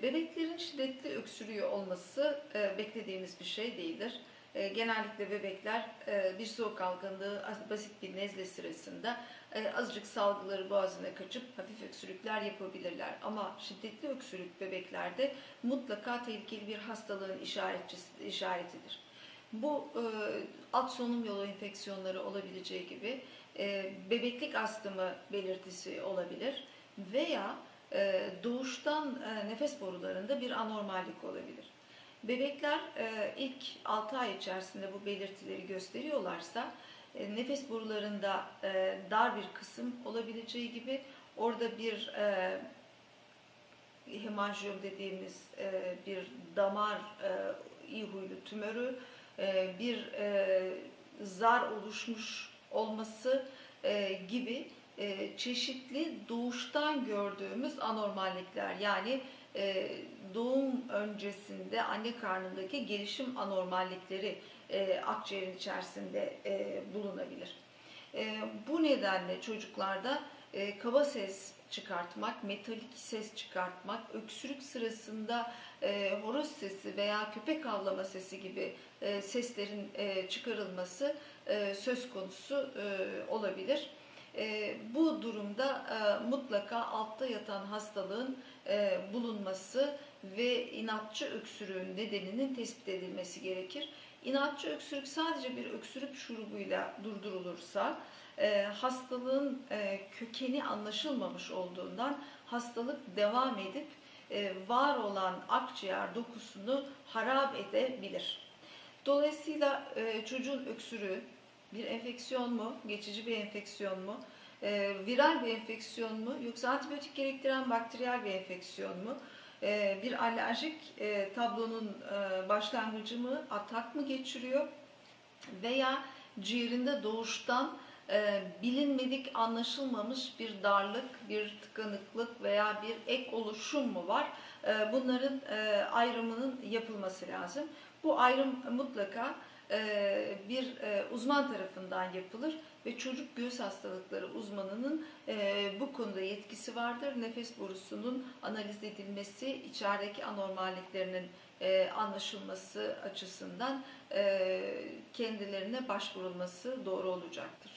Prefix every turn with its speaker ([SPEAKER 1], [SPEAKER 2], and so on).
[SPEAKER 1] Bebeklerin şiddetli öksürüğü olması beklediğimiz bir şey değildir. Genellikle bebekler bir soğuk algınlığı, basit bir nezle sırasında azıcık salgıları boğazına kaçıp hafif öksürükler yapabilirler. Ama şiddetli öksürük bebeklerde mutlaka tehlikeli bir hastalığın işaretidir. Bu alt solunum yolu enfeksiyonları olabileceği gibi bebeklik astımı belirtisi olabilir veya doğuştan nefes borularında bir anormallik olabilir. Bebekler ilk 6 ay içerisinde bu belirtileri gösteriyorlarsa nefes borularında dar bir kısım olabileceği gibi orada bir hemanjiyom dediğimiz bir damar iyi huylu tümörü, bir zar oluşmuş olması gibi çeşitli doğuştan gördüğümüz anormallikler, yani doğum öncesinde anne karnındaki gelişim anormallikleri akciğerin içerisinde bulunabilir. Bu nedenle çocuklarda kaba ses çıkartmak, metalik ses çıkartmak, öksürük sırasında horoz sesi veya köpek havlama sesi gibi seslerin çıkarılması söz konusu olabilir. Bu durumda mutlaka altta yatan hastalığın bulunması ve inatçı öksürüğün nedeninin tespit edilmesi gerekir. İnatçı öksürük sadece bir öksürük şurubuyla durdurulursa hastalığın kökeni anlaşılmamış olduğundan hastalık devam edip var olan akciğer dokusunu harap edebilir. Dolayısıyla çocuğun öksürüğü bir enfeksiyon mu, geçici bir enfeksiyon mu, viral bir enfeksiyon mu, yoksa antibiyotik gerektiren bakteriyel bir enfeksiyon mu, bir alerjik tablonun başlangıcı mı, atak mı geçiriyor veya ciğerinde doğuştan bilinmedik, anlaşılmamış bir darlık, bir tıkanıklık veya bir ek oluşum mu var? Bunların ayrımının yapılması lazım. Bu ayrım mutlaka bir uzman tarafından yapılır ve çocuk göğüs hastalıkları uzmanının bu konuda yetkisi vardır. Nefes borusunun analiz edilmesi, içerideki anormalliklerinin anlaşılması açısından kendilerine başvurulması doğru olacaktır.